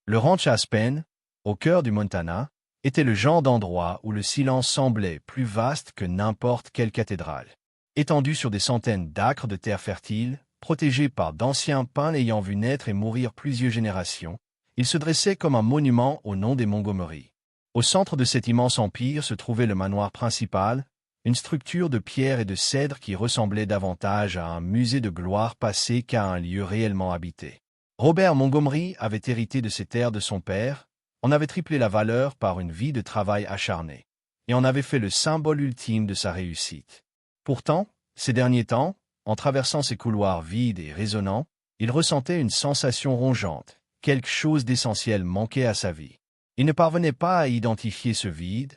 Le ranch Aspen, au cœur du Montana, était le genre d'endroit où le silence semblait plus vaste que n'importe quelle cathédrale. Étendu sur des centaines d'acres de terre fertile, protégé par d'anciens pins ayant vu naître et mourir plusieurs générations, il se dressait comme un monument au nom des Montgomery. Au centre de cet immense empire se trouvait le manoir principal, une structure de pierre et de cèdre qui ressemblait davantage à un musée de gloire passée qu'à un lieu réellement habité. Robert Montgomery avait hérité de ces terres de son père, en avait triplé la valeur par une vie de travail acharné, et en avait fait le symbole ultime de sa réussite. Pourtant, ces derniers temps, en traversant ces couloirs vides et résonnants, il ressentait une sensation rongeante, quelque chose d'essentiel manquait à sa vie. Il ne parvenait pas à identifier ce vide,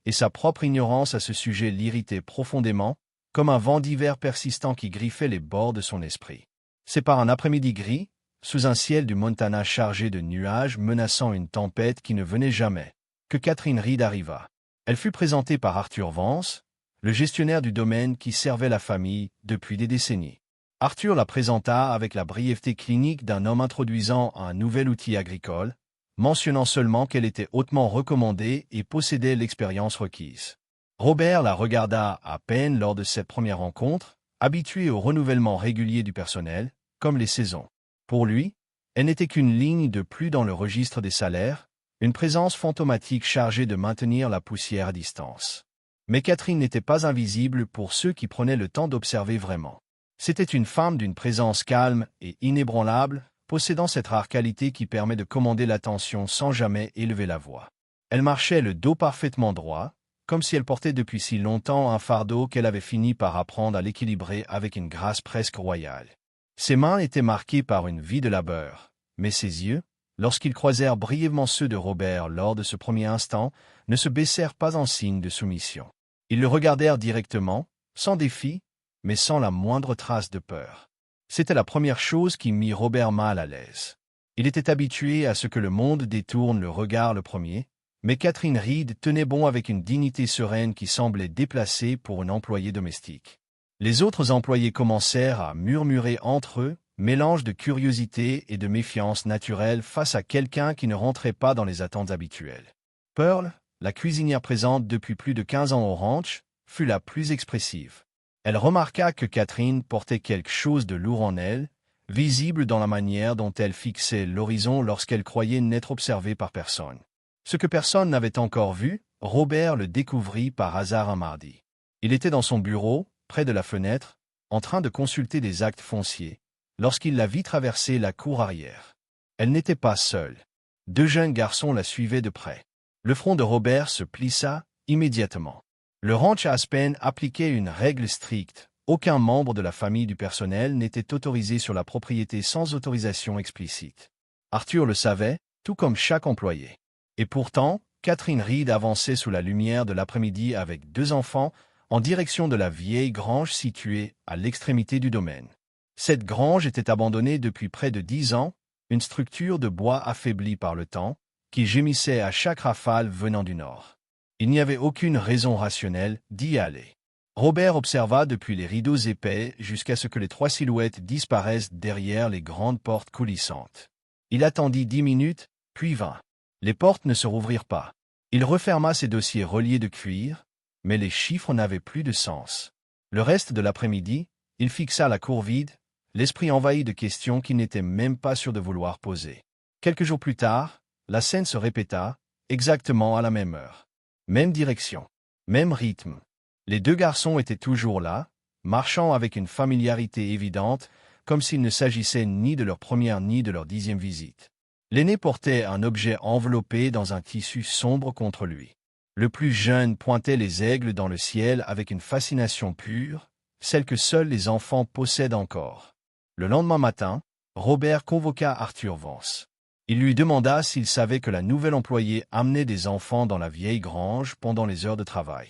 et sa propre ignorance à ce sujet l'irritait profondément, comme un vent d'hiver persistant qui griffait les bords de son esprit. C'est par un après-midi gris, sous un ciel du Montana chargé de nuages menaçant une tempête qui ne venait jamais, que Catherine Reed arriva. Elle fut présentée par Arthur Vance, le gestionnaire du domaine qui servait la famille depuis des décennies. Arthur la présenta avec la brièveté clinique d'un homme introduisant un nouvel outil agricole, mentionnant seulement qu'elle était hautement recommandée et possédait l'expérience requise. Robert la regarda à peine lors de cette première rencontre, habitué au renouvellement régulier du personnel, comme les saisons. Pour lui, elle n'était qu'une ligne de plus dans le registre des salaires, une présence fantomatique chargée de maintenir la poussière à distance. Mais Catherine n'était pas invisible pour ceux qui prenaient le temps d'observer vraiment. C'était une femme d'une présence calme et inébranlable, possédant cette rare qualité qui permet de commander l'attention sans jamais élever la voix. Elle marchait le dos parfaitement droit, comme si elle portait depuis si longtemps un fardeau qu'elle avait fini par apprendre à l'équilibrer avec une grâce presque royale. Ses mains étaient marquées par une vie de labeur, mais ses yeux, lorsqu'ils croisèrent brièvement ceux de Robert lors de ce premier instant, ne se baissèrent pas en signe de soumission. Ils le regardèrent directement, sans défi, mais sans la moindre trace de peur. C'était la première chose qui mit Robert mal à l'aise. Il était habitué à ce que le monde détourne le regard le premier, mais Catherine Reed tenait bon avec une dignité sereine qui semblait déplacée pour une employée domestique. Les autres employés commencèrent à murmurer entre eux, mélange de curiosité et de méfiance naturelle face à quelqu'un qui ne rentrait pas dans les attentes habituelles. Pearl, la cuisinière présente depuis plus de 15 ans au ranch, fut la plus expressive. Elle remarqua que Catherine portait quelque chose de lourd en elle, visible dans la manière dont elle fixait l'horizon lorsqu'elle croyait n'être observée par personne. Ce que personne n'avait encore vu, Robert le découvrit par hasard un mardi. Il était dans son bureau, près de la fenêtre, en train de consulter des actes fonciers, lorsqu'il la vit traverser la cour arrière. Elle n'était pas seule. 2 jeunes garçons la suivaient de près. Le front de Robert se plissa immédiatement. Le ranch Aspen appliquait une règle stricte. Aucun membre de la famille du personnel n'était autorisé sur la propriété sans autorisation explicite. Arthur le savait, tout comme chaque employé. Et pourtant, Catherine Reed avançait sous la lumière de l'après-midi avec 2 enfants, en direction de la vieille grange située à l'extrémité du domaine. Cette grange était abandonnée depuis près de 10 ans, une structure de bois affaiblie par le temps, qui gémissait à chaque rafale venant du nord. Il n'y avait aucune raison rationnelle d'y aller. Robert observa depuis les rideaux épais jusqu'à ce que les 3 silhouettes disparaissent derrière les grandes portes coulissantes. Il attendit 10 minutes, puis 20. Les portes ne se rouvrirent pas. Il referma ses dossiers reliés de cuir, mais les chiffres n'avaient plus de sens. Le reste de l'après-midi, il fixa la cour vide, l'esprit envahi de questions qu'il n'était même pas sûr de vouloir poser. Quelques jours plus tard, la scène se répéta, exactement à la même heure. Même direction, même rythme. Les 2 garçons étaient toujours là, marchant avec une familiarité évidente, comme s'il ne s'agissait ni de leur première ni de leur 10e visite. L'aîné portait un objet enveloppé dans un tissu sombre contre lui. Le plus jeune pointait les aigles dans le ciel avec une fascination pure, celle que seuls les enfants possèdent encore. Le lendemain matin, Robert convoqua Arthur Vance. Il lui demanda s'il savait que la nouvelle employée amenait des enfants dans la vieille grange pendant les heures de travail.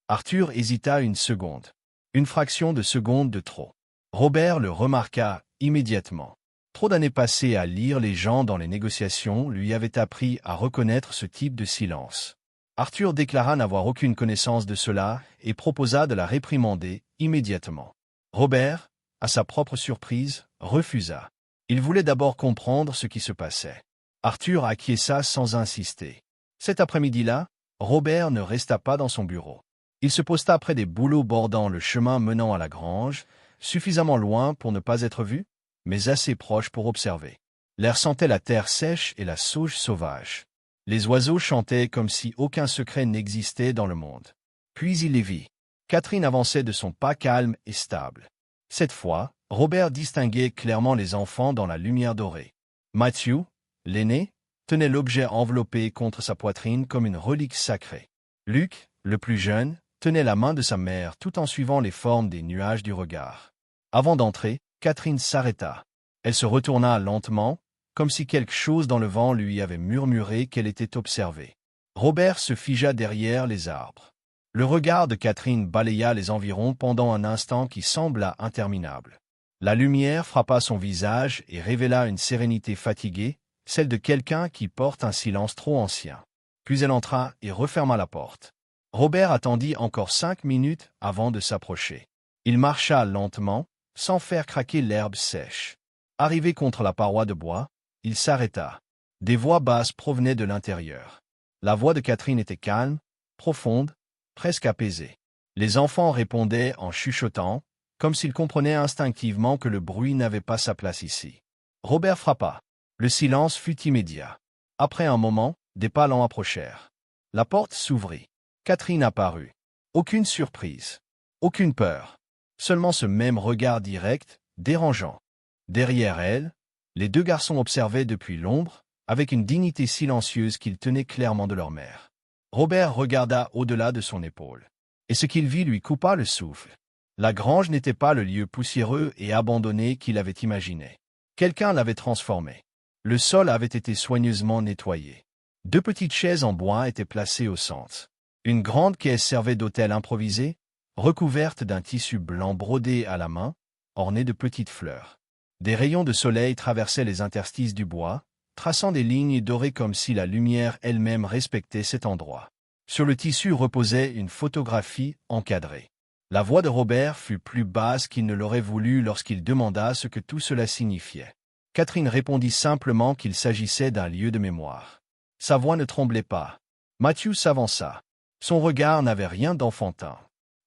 Arthur hésita une seconde. Une fraction de seconde de trop. Robert le remarqua immédiatement. Trop d'années passées à lire les gens dans les négociations lui avaient appris à reconnaître ce type de silence. Arthur déclara n'avoir aucune connaissance de cela et proposa de la réprimander immédiatement. Robert, à sa propre surprise, refusa. Il voulait d'abord comprendre ce qui se passait. Arthur acquiesça sans insister. Cet après-midi-là, Robert ne resta pas dans son bureau. Il se posta près des bouleaux bordant le chemin menant à la grange, suffisamment loin pour ne pas être vu, mais assez proche pour observer. L'air sentait la terre sèche et la sauge sauvage. Les oiseaux chantaient comme si aucun secret n'existait dans le monde. Puis il les vit. Catherine avançait de son pas calme et stable. Cette fois, Robert distinguait clairement les enfants dans la lumière dorée. Matthew, l'aîné, tenait l'objet enveloppé contre sa poitrine comme une relique sacrée. Luc, le plus jeune, tenait la main de sa mère tout en suivant les formes des nuages du regard. Avant d'entrer, Catherine s'arrêta. Elle se retourna lentement, comme si quelque chose dans le vent lui avait murmuré qu'elle était observée. Robert se figea derrière les arbres. Le regard de Catherine balaya les environs pendant un instant qui sembla interminable. La lumière frappa son visage et révéla une sérénité fatiguée, celle de quelqu'un qui porte un silence trop ancien. Puis elle entra et referma la porte. Robert attendit encore 5 minutes avant de s'approcher. Il marcha lentement, sans faire craquer l'herbe sèche. Arrivé contre la paroi de bois, il s'arrêta. Des voix basses provenaient de l'intérieur. La voix de Catherine était calme, profonde, presque apaisée. Les enfants répondaient en chuchotant, comme s'ils comprenaient instinctivement que le bruit n'avait pas sa place ici. Robert frappa. Le silence fut immédiat. Après un moment, des pas lents approchèrent. La porte s'ouvrit. Catherine apparut. Aucune surprise. Aucune peur. Seulement ce même regard direct, dérangeant. Derrière elle, les deux garçons observaient depuis l'ombre, avec une dignité silencieuse qu'ils tenaient clairement de leur mère. Robert regarda au-delà de son épaule. Et ce qu'il vit lui coupa le souffle. La grange n'était pas le lieu poussiéreux et abandonné qu'il avait imaginé. Quelqu'un l'avait transformé. Le sol avait été soigneusement nettoyé. 2 petites chaises en bois étaient placées au centre. Une grande caisse servait d'autel improvisé, recouverte d'un tissu blanc brodé à la main, orné de petites fleurs. Des rayons de soleil traversaient les interstices du bois, traçant des lignes dorées comme si la lumière elle-même respectait cet endroit. Sur le tissu reposait une photographie encadrée. La voix de Robert fut plus basse qu'il ne l'aurait voulu lorsqu'il demanda ce que tout cela signifiait. Catherine répondit simplement qu'il s'agissait d'un lieu de mémoire. Sa voix ne tremblait pas. Matthew s'avança. Son regard n'avait rien d'enfantin.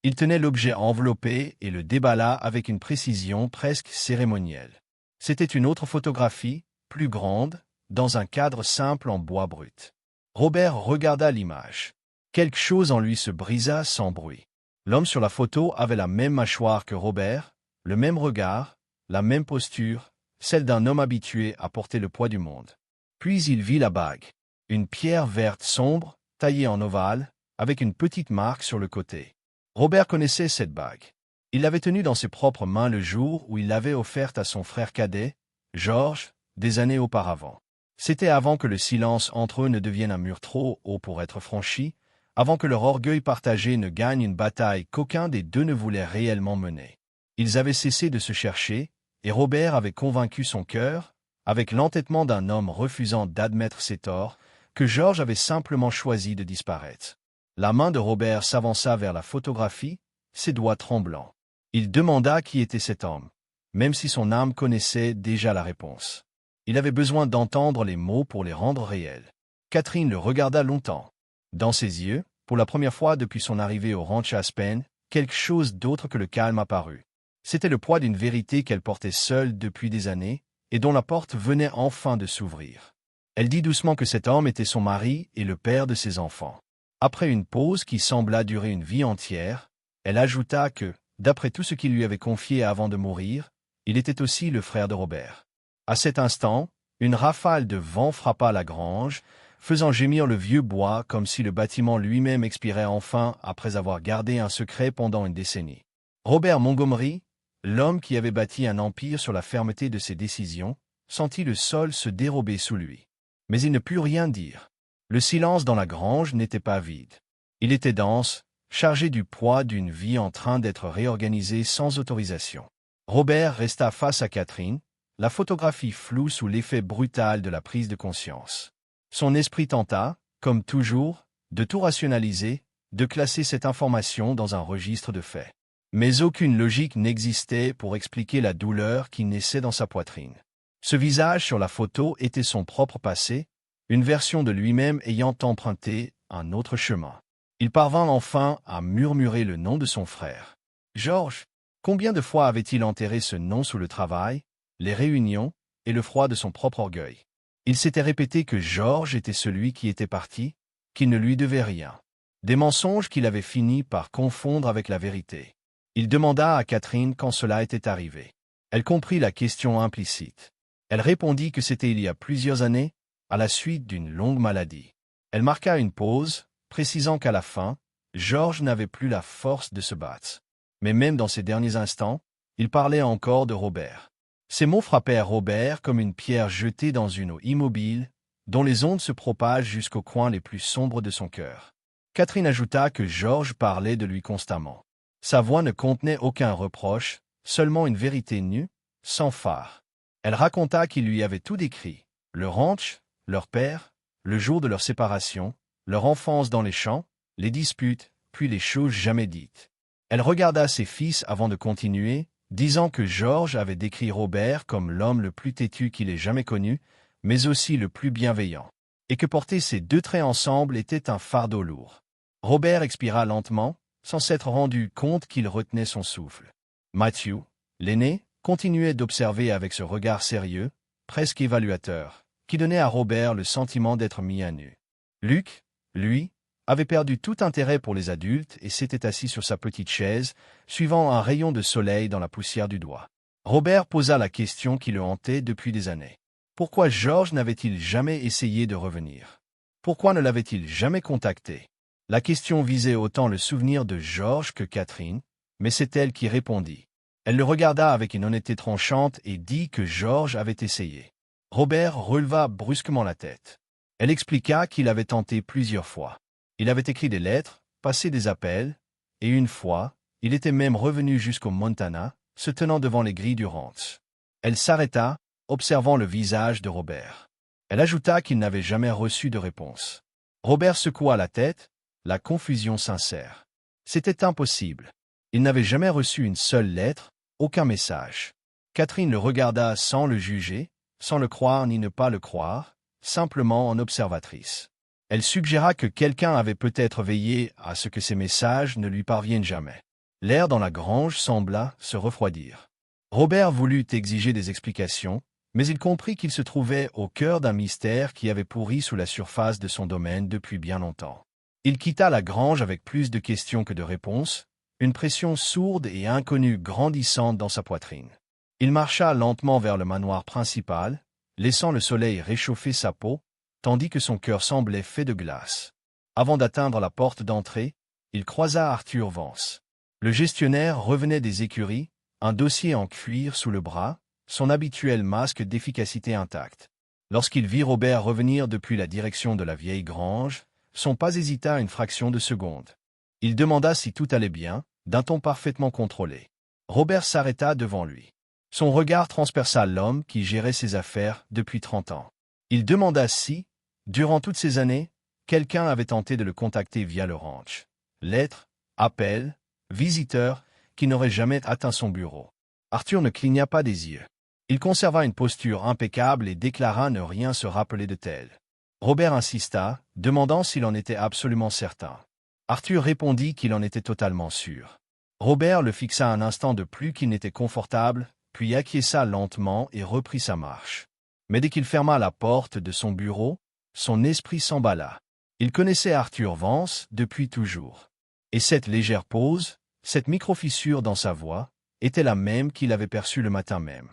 Il tenait l'objet enveloppé et le déballa avec une précision presque cérémonielle. C'était une autre photographie, plus grande, dans un cadre simple en bois brut. Robert regarda l'image. Quelque chose en lui se brisa sans bruit. L'homme sur la photo avait la même mâchoire que Robert, le même regard, la même posture, celle d'un homme habitué à porter le poids du monde. Puis il vit la bague. Une pierre verte sombre, taillée en ovale, avec une petite marque sur le côté. Robert connaissait cette bague. Il l'avait tenue dans ses propres mains le jour où il l'avait offerte à son frère cadet, George, des années auparavant. C'était avant que le silence entre eux ne devienne un mur trop haut pour être franchi, avant que leur orgueil partagé ne gagne une bataille qu'aucun des deux ne voulait réellement mener. Ils avaient cessé de se chercher, et Robert avait convaincu son cœur, avec l'entêtement d'un homme refusant d'admettre ses torts, que George avait simplement choisi de disparaître. La main de Robert s'avança vers la photographie, ses doigts tremblants. Il demanda qui était cet homme, même si son âme connaissait déjà la réponse. Il avait besoin d'entendre les mots pour les rendre réels. Catherine le regarda longtemps. Dans ses yeux, pour la première fois depuis son arrivée au ranch Aspen, quelque chose d'autre que le calme apparut. C'était le poids d'une vérité qu'elle portait seule depuis des années, et dont la porte venait enfin de s'ouvrir. Elle dit doucement que cet homme était son mari et le père de ses enfants. Après une pause qui sembla durer une vie entière, elle ajouta que, d'après tout ce qu'il lui avait confié avant de mourir, il était aussi le frère de Robert. À cet instant, une rafale de vent frappa la grange, faisant gémir le vieux bois comme si le bâtiment lui-même expirait enfin après avoir gardé un secret pendant une décennie. Robert Montgomery, l'homme qui avait bâti un empire sur la fermeté de ses décisions, sentit le sol se dérober sous lui. Mais il ne put rien dire. Le silence dans la grange n'était pas vide. Il était dense, chargé du poids d'une vie en train d'être réorganisée sans autorisation. Robert resta face à Catherine, la photographie floue sous l'effet brutal de la prise de conscience. Son esprit tenta, comme toujours, de tout rationaliser, de classer cette information dans un registre de faits. Mais aucune logique n'existait pour expliquer la douleur qui naissait dans sa poitrine. Ce visage sur la photo était son propre passé, une version de lui-même ayant emprunté un autre chemin. Il parvint enfin à murmurer le nom de son frère. Georges. Combien de fois avait-il enterré ce nom sous le travail, les réunions et le froid de son propre orgueil? Il s'était répété que Georges était celui qui était parti, qu'il ne lui devait rien. Des mensonges qu'il avait fini par confondre avec la vérité. Il demanda à Catherine quand cela était arrivé. Elle comprit la question implicite. Elle répondit que c'était il y a plusieurs années, à la suite d'une longue maladie. Elle marqua une pause, précisant qu'à la fin, Georges n'avait plus la force de se battre. Mais même dans ces derniers instants, il parlait encore de Robert. Ces mots frappèrent Robert comme une pierre jetée dans une eau immobile, dont les ondes se propagent jusqu'aux coins les plus sombres de son cœur. Catherine ajouta que Georges parlait de lui constamment. Sa voix ne contenait aucun reproche, seulement une vérité nue, sans phare. Elle raconta qu'il lui avait tout décrit, le ranch, leur père, le jour de leur séparation, leur enfance dans les champs, les disputes, puis les choses jamais dites. Elle regarda ses fils avant de continuer, disant que Georges avait décrit Robert comme l'homme le plus têtu qu'il ait jamais connu, mais aussi le plus bienveillant, et que porter ces deux traits ensemble était un fardeau lourd. Robert expira lentement, sans s'être rendu compte qu'il retenait son souffle. Matthew, l'aîné, continuait d'observer avec ce regard sérieux, presque évaluateur, qui donnait à Robert le sentiment d'être mis à nu. Luc, lui, avait perdu tout intérêt pour les adultes et s'était assis sur sa petite chaise, suivant un rayon de soleil dans la poussière du doigt. Robert posa la question qui le hantait depuis des années. Pourquoi Georges n'avait-il jamais essayé de revenir? Pourquoi ne l'avait-il jamais contacté? La question visait autant le souvenir de Georges que Catherine, mais c'est elle qui répondit. Elle le regarda avec une honnêteté tranchante et dit que Georges avait essayé. Robert releva brusquement la tête. Elle expliqua qu'il avait tenté plusieurs fois. Il avait écrit des lettres, passé des appels, et une fois, il était même revenu jusqu'au Montana, se tenant devant les grilles du ranch. Elle s'arrêta, observant le visage de Robert. Elle ajouta qu'il n'avait jamais reçu de réponse. Robert secoua la tête, la confusion sincère. C'était impossible. Il n'avait jamais reçu une seule lettre, aucun message. Catherine le regarda sans le juger, sans le croire ni ne pas le croire, simplement en observatrice. Elle suggéra que quelqu'un avait peut-être veillé à ce que ces messages ne lui parviennent jamais. L'air dans la grange sembla se refroidir. Robert voulut exiger des explications, mais il comprit qu'il se trouvait au cœur d'un mystère qui avait pourri sous la surface de son domaine depuis bien longtemps. Il quitta la grange avec plus de questions que de réponses, une pression sourde et inconnue grandissante dans sa poitrine. Il marcha lentement vers le manoir principal, laissant le soleil réchauffer sa peau, tandis que son cœur semblait fait de glace. Avant d'atteindre la porte d'entrée, il croisa Arthur Vance. Le gestionnaire revenait des écuries, un dossier en cuir sous le bras, son habituel masque d'efficacité intact. Lorsqu'il vit Robert revenir depuis la direction de la vieille grange, son pas hésita une fraction de seconde. Il demanda si tout allait bien, d'un ton parfaitement contrôlé. Robert s'arrêta devant lui. Son regard transperça l'homme qui gérait ses affaires depuis 30 ans. Il demanda si, durant toutes ces années, quelqu'un avait tenté de le contacter via le ranch. Lettres, appels, visiteurs, qui n'auraient jamais atteint son bureau. Arthur ne cligna pas des yeux. Il conserva une posture impeccable et déclara ne rien se rappeler de tel. Robert insista, demandant s'il en était absolument certain. Arthur répondit qu'il en était totalement sûr. Robert le fixa un instant de plus qu'il n'était confortable, puis acquiesça lentement et reprit sa marche. Mais dès qu'il ferma la porte de son bureau, son esprit s'emballa. Il connaissait Arthur Vance depuis toujours. Et cette légère pause, cette micro-fissure dans sa voix, était la même qu'il avait perçue le matin même.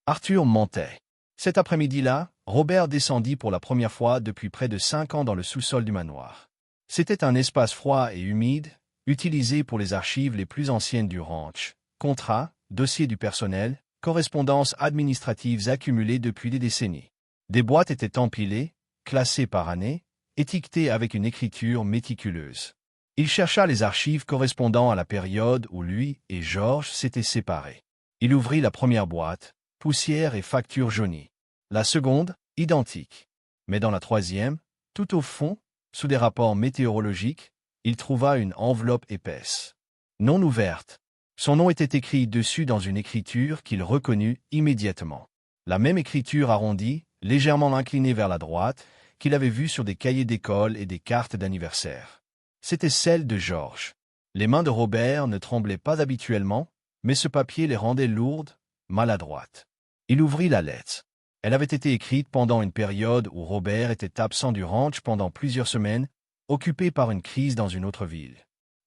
Arthur mentait. Cet après-midi-là, Robert descendit pour la première fois depuis près de 5 ans dans le sous-sol du manoir. C'était un espace froid et humide, utilisé pour les archives les plus anciennes du ranch, contrats, dossiers du personnel, correspondances administratives accumulées depuis des décennies. Des boîtes étaient empilées, classées par année, étiquetées avec une écriture méticuleuse. Il chercha les archives correspondant à la période où lui et Georges s'étaient séparés. Il ouvrit la première boîte, poussière et facture jaunie. La seconde, identique. Mais dans la troisième, tout au fond, sous des rapports météorologiques, il trouva une enveloppe épaisse. Non ouverte. Son nom était écrit dessus dans une écriture qu'il reconnut immédiatement. La même écriture arrondie, légèrement inclinée vers la droite, qu'il avait vue sur des cahiers d'école et des cartes d'anniversaire. C'était celle de Georges. Les mains de Robert ne tremblaient pas habituellement, mais ce papier les rendait lourdes, maladroites. Il ouvrit la lettre. Elle avait été écrite pendant une période où Robert était absent du ranch pendant plusieurs semaines, occupé par une crise dans une autre ville.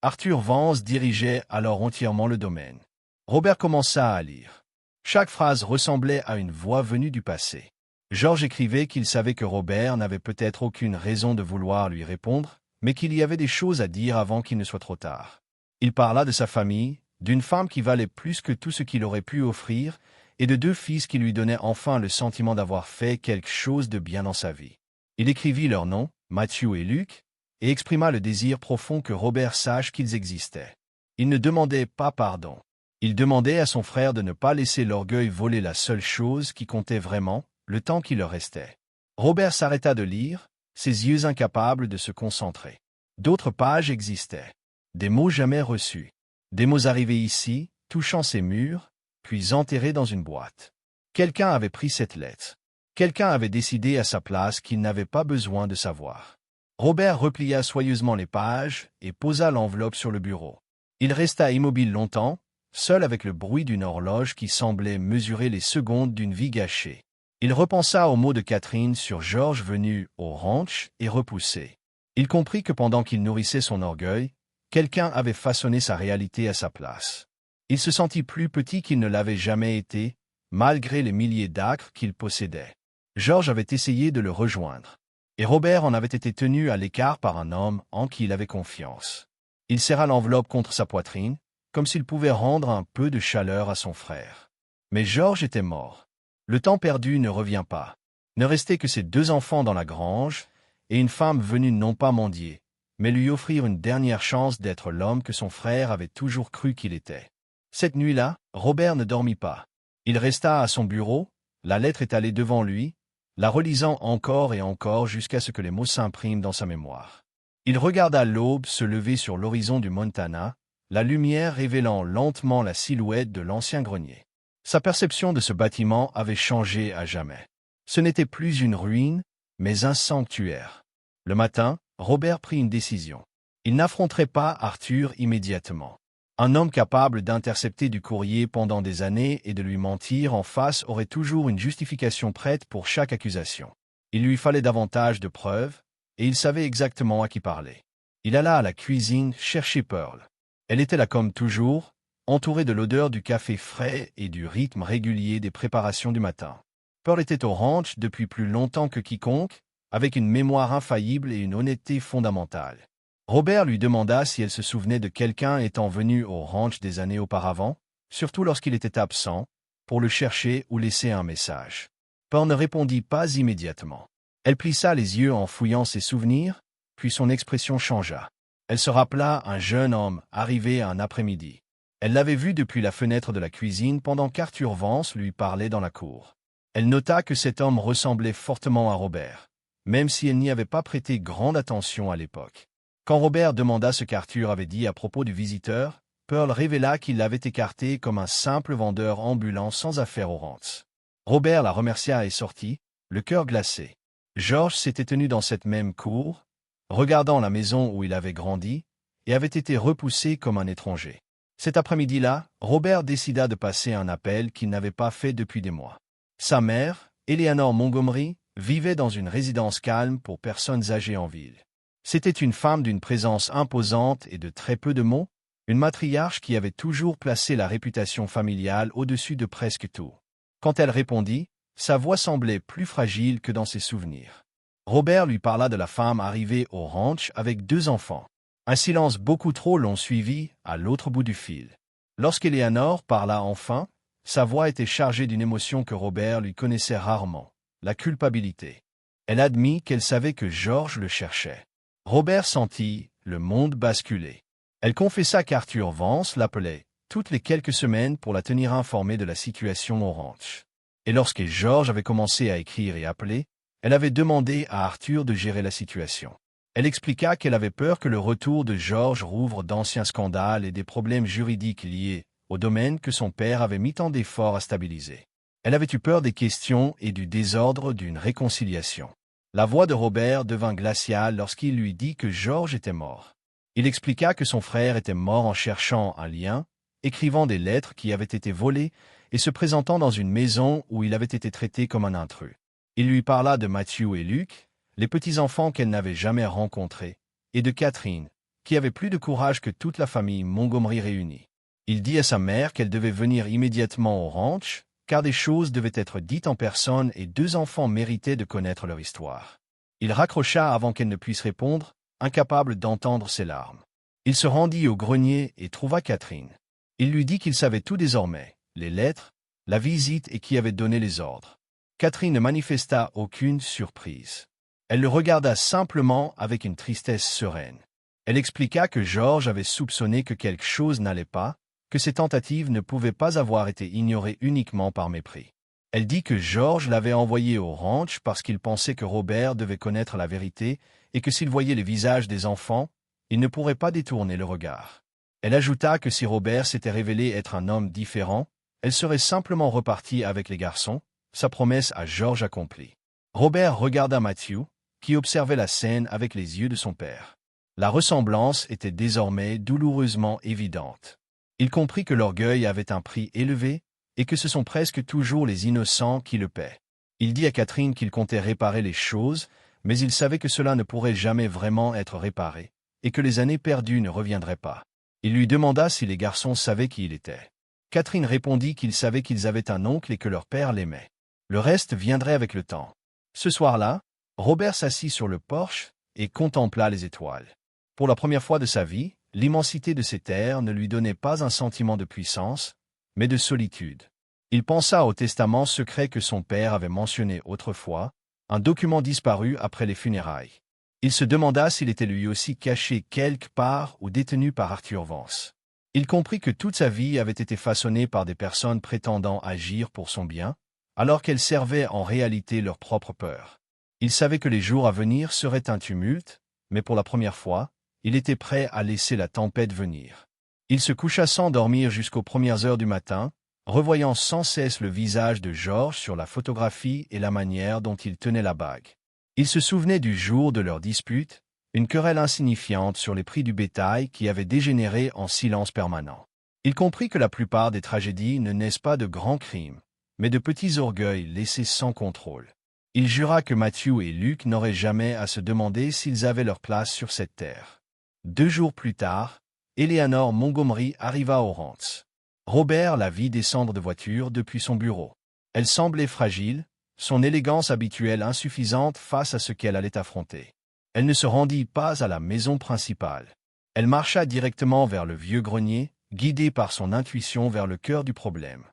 Arthur Vance dirigeait alors entièrement le domaine. Robert commença à lire. Chaque phrase ressemblait à une voix venue du passé. Georges écrivait qu'il savait que Robert n'avait peut-être aucune raison de vouloir lui répondre, mais qu'il y avait des choses à dire avant qu'il ne soit trop tard. Il parla de sa famille, d'une femme qui valait plus que tout ce qu'il aurait pu offrir, et de 2 fils qui lui donnaient enfin le sentiment d'avoir fait quelque chose de bien dans sa vie. Il écrivit leurs noms, Matthew et Luc, et exprima le désir profond que Robert sache qu'ils existaient. Il ne demandait pas pardon. Il demandait à son frère de ne pas laisser l'orgueil voler la seule chose qui comptait vraiment, le temps qui leur restait. Robert s'arrêta de lire, ses yeux incapables de se concentrer. D'autres pages existaient. Des mots jamais reçus. Des mots arrivés ici, touchant ces murs, puis enterrés dans une boîte. Quelqu'un avait pris cette lettre. Quelqu'un avait décidé à sa place qu'il n'avait pas besoin de savoir. Robert replia soigneusement les pages et posa l'enveloppe sur le bureau. Il resta immobile longtemps, seul avec le bruit d'une horloge qui semblait mesurer les secondes d'une vie gâchée. Il repensa aux mots de Catherine sur Georges venu au ranch et repoussé. Il comprit que pendant qu'il nourrissait son orgueil, quelqu'un avait façonné sa réalité à sa place. Il se sentit plus petit qu'il ne l'avait jamais été, malgré les milliers d'acres qu'il possédait. Georges avait essayé de le rejoindre. Et Robert en avait été tenu à l'écart par un homme en qui il avait confiance. Il serra l'enveloppe contre sa poitrine, comme s'il pouvait rendre un peu de chaleur à son frère. Mais Georges était mort. Le temps perdu ne revient pas. Ne restait que ses 2 enfants dans la grange, et une femme venue non pas mendier, mais lui offrir une dernière chance d'être l'homme que son frère avait toujours cru qu'il était. Cette nuit-là, Robert ne dormit pas. Il resta à son bureau, la lettre étalée devant lui, la relisant encore et encore jusqu'à ce que les mots s'impriment dans sa mémoire. Il regarda l'aube se lever sur l'horizon du Montana, la lumière révélant lentement la silhouette de l'ancien grenier. Sa perception de ce bâtiment avait changé à jamais. Ce n'était plus une ruine, mais un sanctuaire. Le matin, Robert prit une décision. Il n'affronterait pas Arthur immédiatement. Un homme capable d'intercepter du courrier pendant des années et de lui mentir en face aurait toujours une justification prête pour chaque accusation. Il lui fallait davantage de preuves, et il savait exactement à qui parler. Il alla à la cuisine chercher Pearl. Elle était là comme toujours, entourée de l'odeur du café frais et du rythme régulier des préparations du matin. Pearl était au ranch depuis plus longtemps que quiconque, avec une mémoire infaillible et une honnêteté fondamentale. Robert lui demanda si elle se souvenait de quelqu'un étant venu au ranch des années auparavant, surtout lorsqu'il était absent, pour le chercher ou laisser un message. Pearl ne répondit pas immédiatement. Elle plissa les yeux en fouillant ses souvenirs, puis son expression changea. Elle se rappela un jeune homme arrivé un après-midi. Elle l'avait vu depuis la fenêtre de la cuisine pendant qu'Arthur Vance lui parlait dans la cour. Elle nota que cet homme ressemblait fortement à Robert, même si elle n'y avait pas prêté grande attention à l'époque. Quand Robert demanda ce qu'Arthur avait dit à propos du visiteur, Pearl révéla qu'il l'avait écarté comme un simple vendeur ambulant sans affaire au ranch. Robert la remercia et sortit, le cœur glacé. Georges s'était tenu dans cette même cour, regardant la maison où il avait grandi, et avait été repoussé comme un étranger. Cet après-midi-là, Robert décida de passer un appel qu'il n'avait pas fait depuis des mois. Sa mère, Eleanor Montgomery, vivait dans une résidence calme pour personnes âgées en ville. C'était une femme d'une présence imposante et de très peu de mots, une matriarche qui avait toujours placé la réputation familiale au-dessus de presque tout. Quand elle répondit, sa voix semblait plus fragile que dans ses souvenirs. Robert lui parla de la femme arrivée au ranch avec 2 enfants. Un silence beaucoup trop long suivit, à l'autre bout du fil. Lorsqu'Eleanor parla enfin, sa voix était chargée d'une émotion que Robert lui connaissait rarement, la culpabilité. Elle admit qu'elle savait que Georges le cherchait. Robert sentit le monde basculer. Elle confessa qu'Arthur Vance l'appelait toutes les quelques semaines pour la tenir informée de la situation au ranch. Et lorsque Georges avait commencé à écrire et appeler, elle avait demandé à Arthur de gérer la situation. Elle expliqua qu'elle avait peur que le retour de Georges rouvre d'anciens scandales et des problèmes juridiques liés au domaine que son père avait mis tant d'efforts à stabiliser. Elle avait eu peur des questions et du désordre d'une réconciliation. La voix de Robert devint glaciale lorsqu'il lui dit que George était mort. Il expliqua que son frère était mort en cherchant un lien, écrivant des lettres qui avaient été volées et se présentant dans une maison où il avait été traité comme un intrus. Il lui parla de Matthew et Luke, les petits-enfants qu'elle n'avait jamais rencontrés, et de Catherine, qui avait plus de courage que toute la famille Montgomery réunie. Il dit à sa mère qu'elle devait venir immédiatement au ranch, car des choses devaient être dites en personne et 2 enfants méritaient de connaître leur histoire. Il raccrocha avant qu'elle ne puisse répondre, incapable d'entendre ses larmes. Il se rendit au grenier et trouva Catherine. Il lui dit qu'il savait tout désormais, les lettres, la visite et qui avait donné les ordres. Catherine ne manifesta aucune surprise. Elle le regarda simplement avec une tristesse sereine. Elle expliqua que George avait soupçonné que quelque chose n'allait pas, que ses tentatives ne pouvaient pas avoir été ignorées uniquement par mépris. Elle dit que George l'avait envoyé au ranch parce qu'il pensait que Robert devait connaître la vérité et que s'il voyait les visages des enfants, il ne pourrait pas détourner le regard. Elle ajouta que si Robert s'était révélé être un homme différent, elle serait simplement repartie avec les garçons, sa promesse à George accomplie. Robert regarda Matthew, qui observait la scène avec les yeux de son père. La ressemblance était désormais douloureusement évidente. Il comprit que l'orgueil avait un prix élevé et que ce sont presque toujours les innocents qui le paient. Il dit à Catherine qu'il comptait réparer les choses, mais il savait que cela ne pourrait jamais vraiment être réparé, et que les années perdues ne reviendraient pas. Il lui demanda si les garçons savaient qui il était. Catherine répondit qu'ils savaient qu'ils avaient un oncle et que leur père l'aimait. Le reste viendrait avec le temps. Ce soir-là, Robert s'assit sur le porche et contempla les étoiles. Pour la première fois de sa vie, l'immensité de ces terres ne lui donnait pas un sentiment de puissance, mais de solitude. Il pensa au testament secret que son père avait mentionné autrefois, un document disparu après les funérailles. Il se demanda s'il était lui aussi caché quelque part ou détenu par Arthur Vance. Il comprit que toute sa vie avait été façonnée par des personnes prétendant agir pour son bien, alors qu'elles servaient en réalité leur propre peur. Il savait que les jours à venir seraient un tumulte, mais pour la première fois, il était prêt à laisser la tempête venir. Il se coucha sans dormir jusqu'aux premières heures du matin, revoyant sans cesse le visage de George sur la photographie et la manière dont il tenait la bague. Il se souvenait du jour de leur dispute, une querelle insignifiante sur les prix du bétail qui avait dégénéré en silence permanent. Il comprit que la plupart des tragédies ne naissent pas de grands crimes, mais de petits orgueils laissés sans contrôle. Il jura que Matthew et Luke n'auraient jamais à se demander s'ils avaient leur place sur cette terre. 2 jours plus tard, Eleanor Montgomery arriva au ranch. Robert la vit descendre de voiture depuis son bureau. Elle semblait fragile, son élégance habituelle insuffisante face à ce qu'elle allait affronter. Elle ne se rendit pas à la maison principale. Elle marcha directement vers le vieux grenier, guidée par son intuition vers le cœur du problème.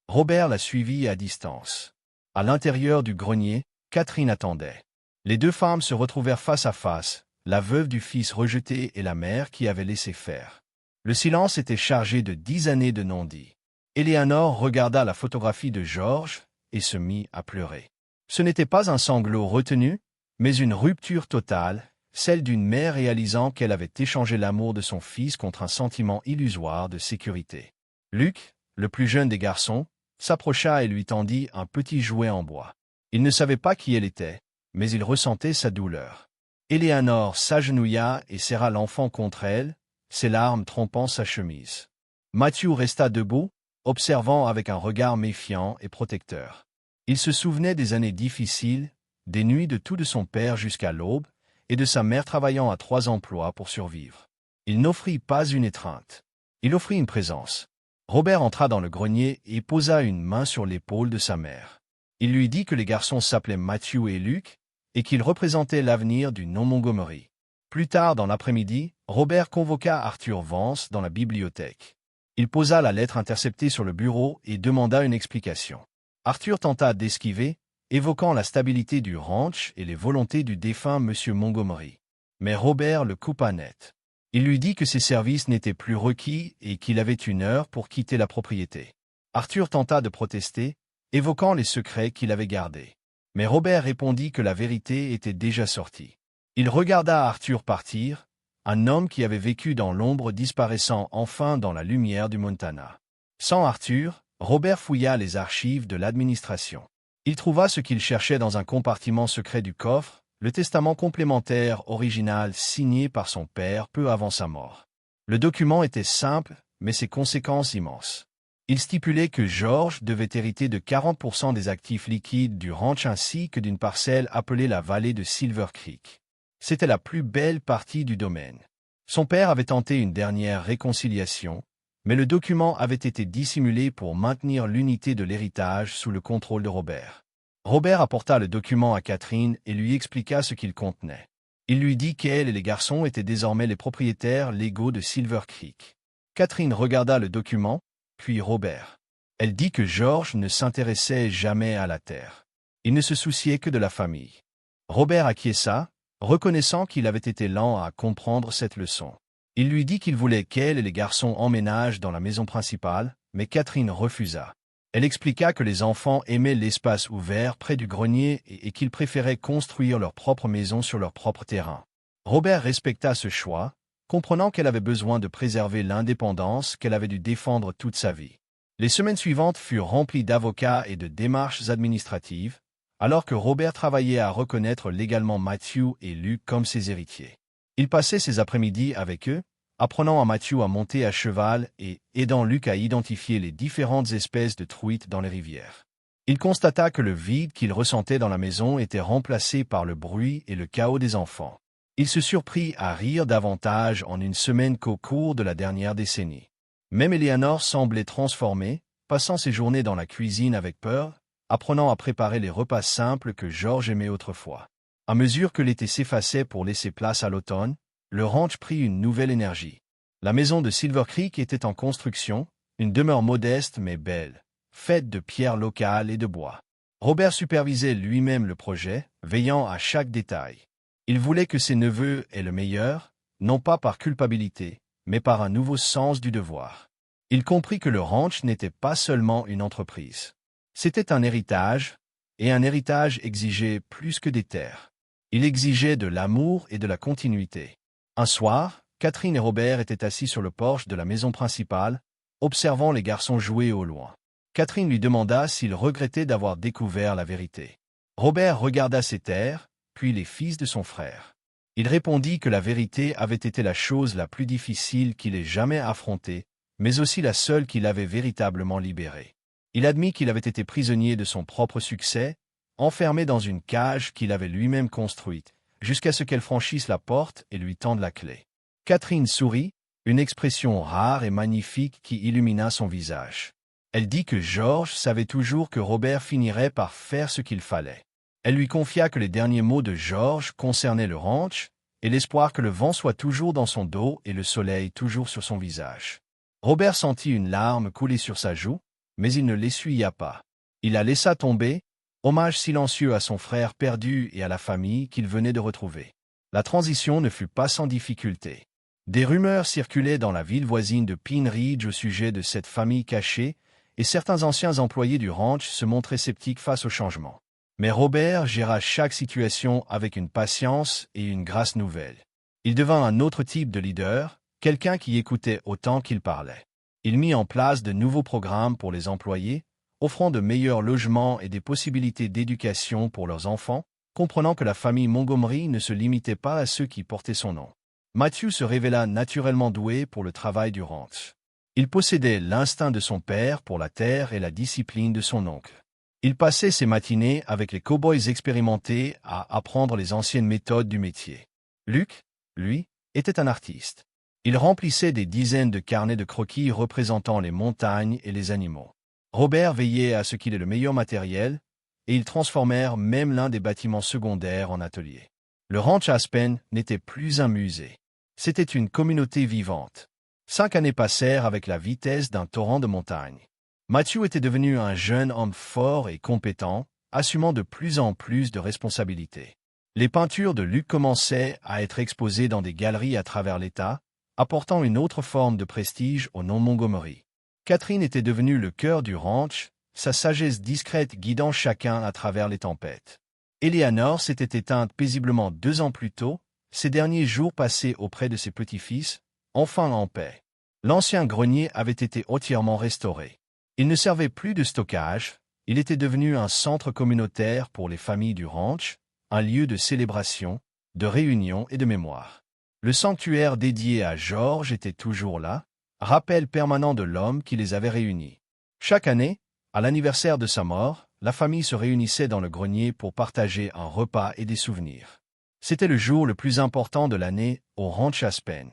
Robert la suivit à distance. À l'intérieur du grenier, Catherine attendait. Les 2 femmes se retrouvèrent face à face, la veuve du fils rejeté et la mère qui avait laissé faire. Le silence était chargé de 10 années de non-dits. Eleanor regarda la photographie de George et se mit à pleurer. Ce n'était pas un sanglot retenu, mais une rupture totale, celle d'une mère réalisant qu'elle avait échangé l'amour de son fils contre un sentiment illusoire de sécurité. Luke, le plus jeune des garçons, s'approcha et lui tendit un petit jouet en bois. Il ne savait pas qui elle était, mais il ressentait sa douleur. Eleanor s'agenouilla et serra l'enfant contre elle, ses larmes trompant sa chemise. Matthew resta debout, observant avec un regard méfiant et protecteur. Il se souvenait des années difficiles, des nuits de tout de son père jusqu'à l'aube, et de sa mère travaillant à 3 emplois pour survivre. Il n'offrit pas une étreinte. Il offrit une présence. Robert entra dans le grenier et posa une main sur l'épaule de sa mère. Il lui dit que les garçons s'appelaient Matthew et Luke, et qu'ils représentaient l'avenir du nom Montgomery. Plus tard dans l'après-midi, Robert convoqua Arthur Vance dans la bibliothèque. Il posa la lettre interceptée sur le bureau et demanda une explication. Arthur tenta d'esquiver, évoquant la stabilité du ranch et les volontés du défunt M. Montgomery. Mais Robert le coupa net. Il lui dit que ses services n'étaient plus requis et qu'il avait 1 heure pour quitter la propriété. Arthur tenta de protester, évoquant les secrets qu'il avait gardés. Mais Robert répondit que la vérité était déjà sortie. Il regarda Arthur partir, un homme qui avait vécu dans l'ombre disparaissant enfin dans la lumière du Montana. Sans Arthur, Robert fouilla les archives de l'administration. Il trouva ce qu'il cherchait dans un compartiment secret du coffre, le testament complémentaire original signé par son père peu avant sa mort. Le document était simple, mais ses conséquences immenses. Il stipulait que George devait hériter de 40% des actifs liquides du ranch ainsi que d'une parcelle appelée la vallée de Silver Creek. C'était la plus belle partie du domaine. Son père avait tenté une dernière réconciliation, mais le document avait été dissimulé pour maintenir l'unité de l'héritage sous le contrôle de Robert. Robert apporta le document à Catherine et lui expliqua ce qu'il contenait. Il lui dit qu'elle et les garçons étaient désormais les propriétaires légaux de Silver Creek. Catherine regarda le document, puis Robert. Elle dit que George ne s'intéressait jamais à la terre. Il ne se souciait que de la famille. Robert acquiesça, reconnaissant qu'il avait été lent à comprendre cette leçon. Il lui dit qu'il voulait qu'elle et les garçons emménagent dans la maison principale, mais Catherine refusa. Elle expliqua que les enfants aimaient l'espace ouvert près du grenier et qu'ils préféraient construire leur propre maison sur leur propre terrain. Robert respecta ce choix, comprenant qu'elle avait besoin de préserver l'indépendance qu'elle avait dû défendre toute sa vie. Les semaines suivantes furent remplies d'avocats et de démarches administratives, alors que Robert travaillait à reconnaître légalement Matthew et Luke comme ses héritiers. Il passait ses après-midi avec eux, apprenant à Matthew à monter à cheval et aidant Luke à identifier les différentes espèces de truites dans les rivières. Il constata que le vide qu'il ressentait dans la maison était remplacé par le bruit et le chaos des enfants. Il se surprit à rire davantage en une semaine qu'au cours de la dernière décennie. Même Eleanor semblait transformée, passant ses journées dans la cuisine avec Pearl, apprenant à préparer les repas simples que George aimait autrefois. À mesure que l'été s'effaçait pour laisser place à l'automne, le ranch prit une nouvelle énergie. La maison de Silver Creek était en construction, une demeure modeste mais belle, faite de pierres locales et de bois. Robert supervisait lui-même le projet, veillant à chaque détail. Il voulait que ses neveux aient le meilleur, non pas par culpabilité, mais par un nouveau sens du devoir. Il comprit que le ranch n'était pas seulement une entreprise. C'était un héritage, et un héritage exigeait plus que des terres. Il exigeait de l'amour et de la continuité. Un soir, Catherine et Robert étaient assis sur le porche de la maison principale, observant les garçons jouer au loin. Catherine lui demanda s'il regrettait d'avoir découvert la vérité. Robert regarda ses terres, puis les fils de son frère. Il répondit que la vérité avait été la chose la plus difficile qu'il ait jamais affrontée, mais aussi la seule qui l'avait véritablement libéré. Il admit qu'il avait été prisonnier de son propre succès, enfermé dans une cage qu'il avait lui-même construite, jusqu'à ce qu'elle franchisse la porte et lui tende la clé. Catherine sourit, une expression rare et magnifique qui illumina son visage. Elle dit que George savait toujours que Robert finirait par faire ce qu'il fallait. Elle lui confia que les derniers mots de George concernaient le ranch et l'espoir que le vent soit toujours dans son dos et le soleil toujours sur son visage. Robert sentit une larme couler sur sa joue, mais il ne l'essuya pas. Il la laissa tomber, hommage silencieux à son frère perdu et à la famille qu'il venait de retrouver. La transition ne fut pas sans difficulté. Des rumeurs circulaient dans la ville voisine de Pine Ridge au sujet de cette famille cachée, et certains anciens employés du ranch se montraient sceptiques face au changement. Mais Robert géra chaque situation avec une patience et une grâce nouvelle. Il devint un autre type de leader, quelqu'un qui écoutait autant qu'il parlait. Il mit en place de nouveaux programmes pour les employés, offrant de meilleurs logements et des possibilités d'éducation pour leurs enfants, comprenant que la famille Montgomery ne se limitait pas à ceux qui portaient son nom. Matthew se révéla naturellement doué pour le travail du ranch. Il possédait l'instinct de son père pour la terre et la discipline de son oncle. Il passait ses matinées avec les cow-boys expérimentés à apprendre les anciennes méthodes du métier. Luke, lui, était un artiste. Il remplissait des dizaines de carnets de croquis représentant les montagnes et les animaux. Robert veillait à ce qu'il ait le meilleur matériel, et ils transformèrent même l'un des bâtiments secondaires en atelier. Le ranch Aspen n'était plus un musée. C'était une communauté vivante. 5 années passèrent avec la vitesse d'un torrent de montagne. Matthew était devenu un jeune homme fort et compétent, assumant de plus en plus de responsabilités. Les peintures de Luke commençaient à être exposées dans des galeries à travers l'État, apportant une autre forme de prestige au nom Montgomery. Catherine était devenue le cœur du ranch, sa sagesse discrète guidant chacun à travers les tempêtes. Eleanor s'était éteinte paisiblement 2 ans plus tôt, ses derniers jours passés auprès de ses petits-fils, enfin en paix. L'ancien grenier avait été entièrement restauré. Il ne servait plus de stockage, il était devenu un centre communautaire pour les familles du ranch, un lieu de célébration, de réunion et de mémoire. Le sanctuaire dédié à George était toujours là, rappel permanent de l'homme qui les avait réunis. Chaque année, à l'anniversaire de sa mort, la famille se réunissait dans le grenier pour partager un repas et des souvenirs. C'était le jour le plus important de l'année au Ranch Aspen.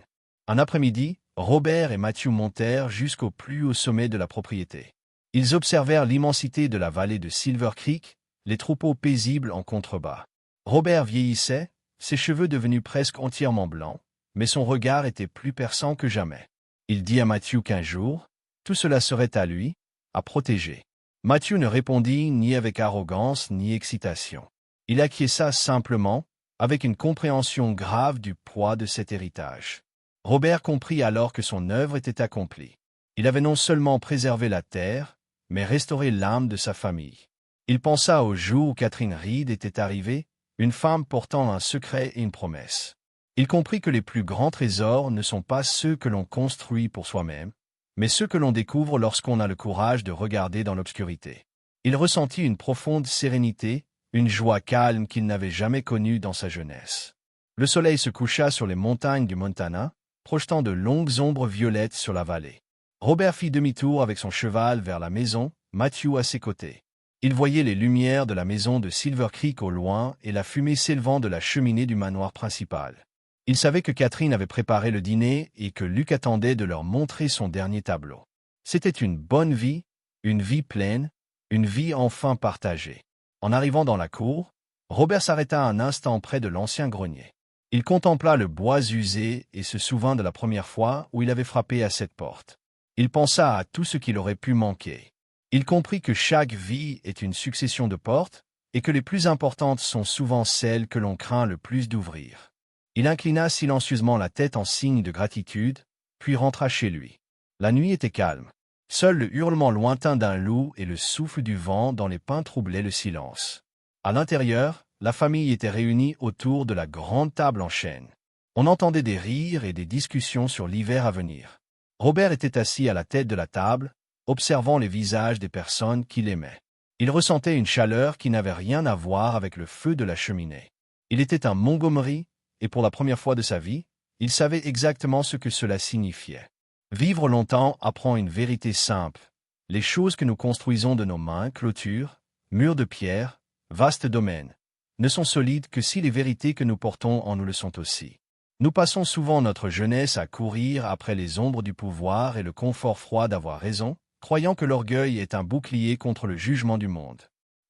Un après-midi, Robert et Matthew montèrent jusqu'au plus haut sommet de la propriété. Ils observèrent l'immensité de la vallée de Silver Creek, les troupeaux paisibles en contrebas. Robert vieillissait, ses cheveux devenus presque entièrement blancs, mais son regard était plus perçant que jamais. Il dit à Matthew qu'un jour, tout cela serait à lui, à protéger. Matthew ne répondit ni avec arrogance ni excitation. Il acquiesça simplement, avec une compréhension grave du poids de cet héritage. Robert comprit alors que son œuvre était accomplie. Il avait non seulement préservé la terre, mais restauré l'âme de sa famille. Il pensa au jour où Catherine Reed était arrivée, une femme portant un secret et une promesse. Il comprit que les plus grands trésors ne sont pas ceux que l'on construit pour soi-même, mais ceux que l'on découvre lorsqu'on a le courage de regarder dans l'obscurité. Il ressentit une profonde sérénité, une joie calme qu'il n'avait jamais connue dans sa jeunesse. Le soleil se coucha sur les montagnes du Montana, projetant de longues ombres violettes sur la vallée. Robert fit demi-tour avec son cheval vers la maison, Matthew à ses côtés. Il voyait les lumières de la maison de Silver Creek au loin et la fumée s'élevant de la cheminée du manoir principal. Il savait que Catherine avait préparé le dîner et que Luc attendait de leur montrer son dernier tableau. C'était une bonne vie, une vie pleine, une vie enfin partagée. En arrivant dans la cour, Robert s'arrêta un instant près de l'ancien grenier. Il contempla le bois usé et se souvint de la première fois où il avait frappé à cette porte. Il pensa à tout ce qu'il aurait pu manquer. Il comprit que chaque vie est une succession de portes et que les plus importantes sont souvent celles que l'on craint le plus d'ouvrir. Il inclina silencieusement la tête en signe de gratitude, puis rentra chez lui. La nuit était calme. Seul le hurlement lointain d'un loup et le souffle du vent dans les pins troublaient le silence. À l'intérieur, la famille était réunie autour de la grande table en chêne. On entendait des rires et des discussions sur l'hiver à venir. Robert était assis à la tête de la table, observant les visages des personnes qu'il aimait. Il ressentait une chaleur qui n'avait rien à voir avec le feu de la cheminée. Il était un Montgomery, et pour la première fois de sa vie, il savait exactement ce que cela signifiait. Vivre longtemps apprend une vérité simple. Les choses que nous construisons de nos mains, clôtures, murs de pierre, vastes domaines, ne sont solides que si les vérités que nous portons en nous le sont aussi. Nous passons souvent notre jeunesse à courir après les ombres du pouvoir et le confort froid d'avoir raison, croyant que l'orgueil est un bouclier contre le jugement du monde.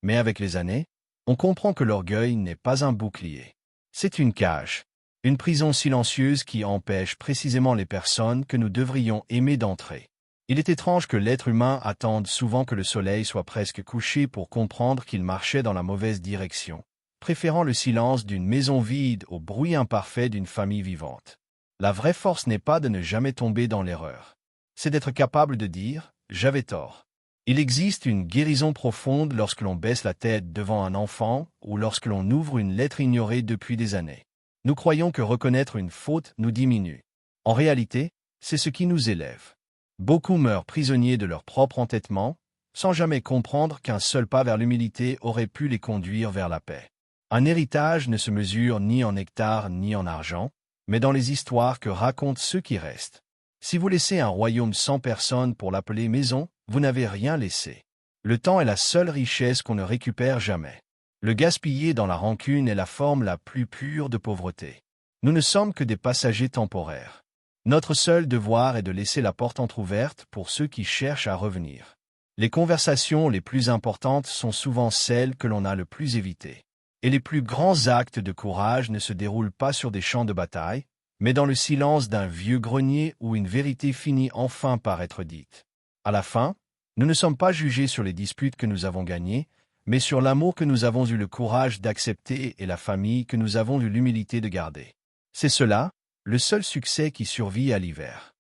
Mais avec les années, on comprend que l'orgueil n'est pas un bouclier. C'est une cage, une prison silencieuse qui empêche précisément les personnes que nous devrions aimer d'entrer. Il est étrange que l'être humain attende souvent que le soleil soit presque couché pour comprendre qu'il marchait dans la mauvaise direction, préférant le silence d'une maison vide au bruit imparfait d'une famille vivante. La vraie force n'est pas de ne jamais tomber dans l'erreur. C'est d'être capable de dire « j'avais tort ». Il existe une guérison profonde lorsque l'on baisse la tête devant un enfant ou lorsque l'on ouvre une lettre ignorée depuis des années. Nous croyons que reconnaître une faute nous diminue. En réalité, c'est ce qui nous élève. Beaucoup meurent prisonniers de leur propre entêtement, sans jamais comprendre qu'un seul pas vers l'humilité aurait pu les conduire vers la paix. Un héritage ne se mesure ni en hectares ni en argent, mais dans les histoires que racontent ceux qui restent. Si vous laissez un royaume sans personne pour l'appeler maison, vous n'avez rien laissé. Le temps est la seule richesse qu'on ne récupère jamais. Le gaspiller dans la rancune est la forme la plus pure de pauvreté. Nous ne sommes que des passagers temporaires. Notre seul devoir est de laisser la porte entr'ouverte pour ceux qui cherchent à revenir. Les conversations les plus importantes sont souvent celles que l'on a le plus évitées. Et les plus grands actes de courage ne se déroulent pas sur des champs de bataille, mais dans le silence d'un vieux grenier où une vérité finit enfin par être dite. À la fin, nous ne sommes pas jugés sur les disputes que nous avons gagnées, mais sur l'amour que nous avons eu le courage d'accepter et la famille que nous avons eu l'humilité de garder. C'est cela, le seul succès qui survit à l'hiver.